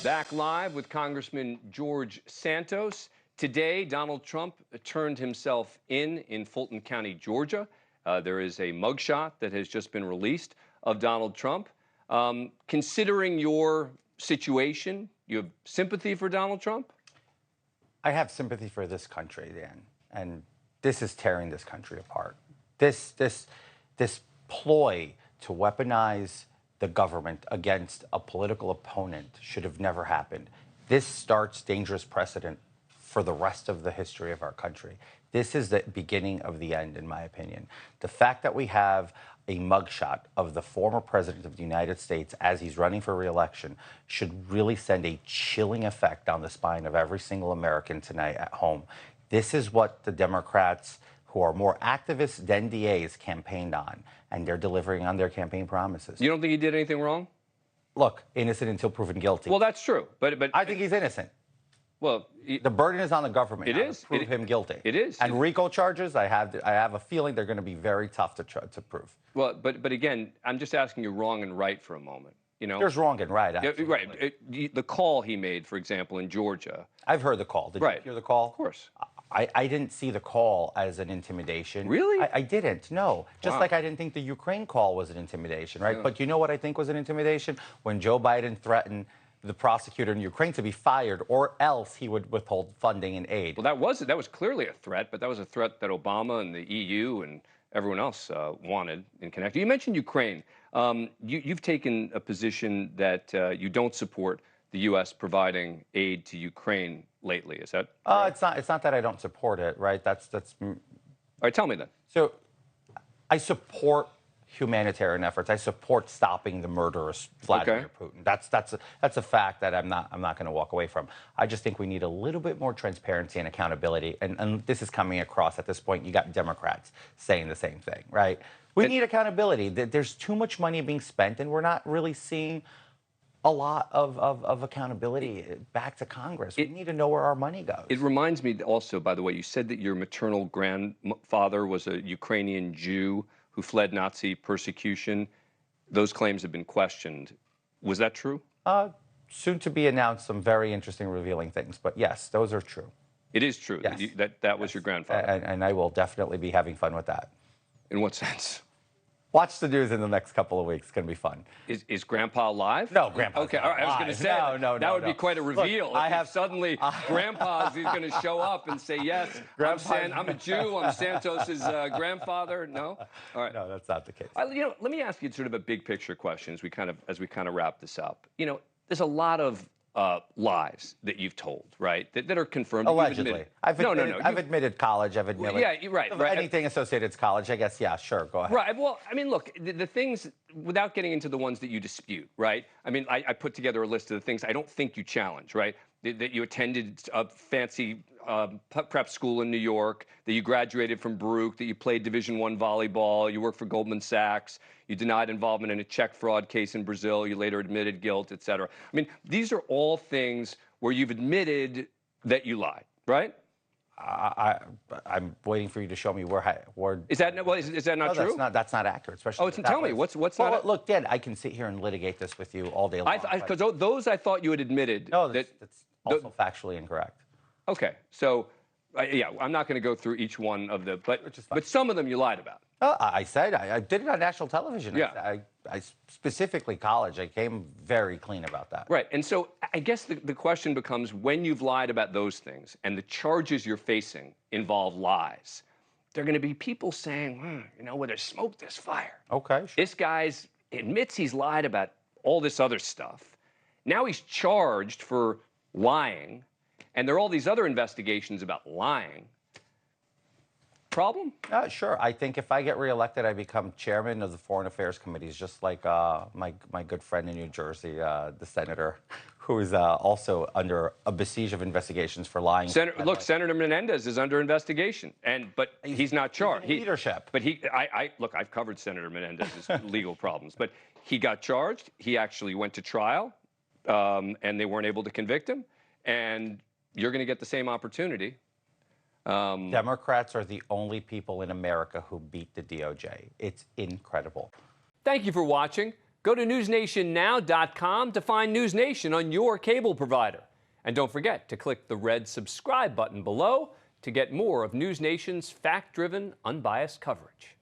Back live with Congressman George Santos. Today, Donald Trump turned himself in Fulton County, Georgia. There is a mugshot that has just been released of Donald Trump. Considering your situation, you have sympathy for Donald Trump? I have sympathy for this country, Dan, and this is tearing this country apart. This ploy to weaponize the government against a political opponent should have never happened. This starts dangerous precedent for the rest of the history of our country. This is the beginning of the end, in my opinion. The fact that we have a mugshot of the former president of the United States as he's running for re-election should really send a chilling effect down the spine of every single American tonight at home. This is what the Democrats, who are more activists than DAs, campaigned on, and they're delivering on their campaign promises. You don't think he did anything wrong? Look, innocent until proven guilty. Well, that's true, but I think he's innocent. Well, the burden is on the government to prove him guilty. It is. And RICO charges, I have a feeling they're going to be very tough to prove. Well, but again, I'm just asking you wrong and right for a moment. You know, there's wrong and right. Absolutely. Right. The call he made, for example, in Georgia. I've heard the call. Did you hear the call? Of course. I didn't see the call as an intimidation. Really? I didn't, no. Just like I didn't think the Ukraine call was an intimidation, right? Yeah. But you know what I think was an intimidation? When Joe Biden threatened the prosecutor in Ukraine to be fired, or else he would withhold funding and aid. Well, that was clearly a threat, but that was a threat that Obama and the EU and everyone else wanted in connection. You mentioned Ukraine. You've taken a position that you don't support the U.S. providing aid to Ukraine lately. Is that right? It's not that I don't support it, right? That's All right, tell me then. So I support humanitarian efforts. I support stopping the murderous Vladimir Putin. That's a fact that I'm not going to walk away from. I just think we need a little bit more transparency and accountability. And this is coming across at this point. You got Democrats saying the same thing, right? We need accountability. There's too much money being spent, and we're not really seeing a lot of accountability back to Congress. We need to know where our money goes. It reminds me also, by the way, you said that your maternal grandfather was a Ukrainian Jew who fled Nazi persecution. Those claims have been questioned. Was that true? Soon to be announced some very interesting, revealing things. But yes, those are true. It is true. Yes. That was your grandfather. And I will definitely be having fun with that. In what sense? Watch the news in the next couple of weeks. It's going to be fun. Is Grandpa alive? No, Grandpa's okay, all right. I was going to say, that would be quite a reveal. Look, suddenly Grandpa's going to show up and say, yes, I'm a Jew, I'm Santos's grandfather. No? All right. No, that's not the case. Let me ask you sort of a big picture question as we kind of wrap this up. There's a lot of lies that you've told, right? That are confirmed. Allegedly. I've admitted college. I've admitted. Yeah, right. Anything associated to college, I guess. Yeah, sure. Go ahead. Right. Well, I mean, look, the things, without getting into the ones that you dispute, right? I mean, I put together a list of the things I don't think you challenge, right? That you attended a fancy prep school in New York, that you graduated from Baruch, that you played Division I volleyball, you worked for Goldman Sachs, you denied involvement in a check fraud case in Brazil, you later admitted guilt, et cetera. I mean, these are all things where you've admitted that you lied, right? I'm waiting for you to show me where. Is that not true? That's not accurate. Especially. Tell me what's not. Look, Dan, I can sit here and litigate this with you all day long. Because those I thought you had admitted. No, that's also factually incorrect. Okay, so yeah, I'm not going to go through each one of the, but some of them you lied about. I said I did it on national television. Yeah. I specifically college. I came very clean about that. Right, and so I guess the question becomes, when you've lied about those things and the charges you're facing involve lies, there are going to be people saying, where there's smoke, there's fire. Okay. Sure. This guy admits he's lied about all this other stuff. Now he's charged for lying, and there are all these other investigations about lying. Problem? Sure. I think if I get reelected, I become chairman of the Foreign Affairs Committees, just like my good friend in New Jersey, the senator, who is also under a besiege of investigations for lying. Senator Menendez is under investigation, but he's not charged. He's in leadership. But look, I've covered Senator Menendez's legal problems, but he got charged. He actually went to trial, and they weren't able to convict him. And you're going to get the same opportunity. Democrats are the only people in America who beat the DOJ. It's incredible. Thank you for watching. Go to newsnationnow.com to find NewsNation on your cable provider. And don't forget to click the red subscribe button below to get more of NewsNation's fact-driven, unbiased coverage.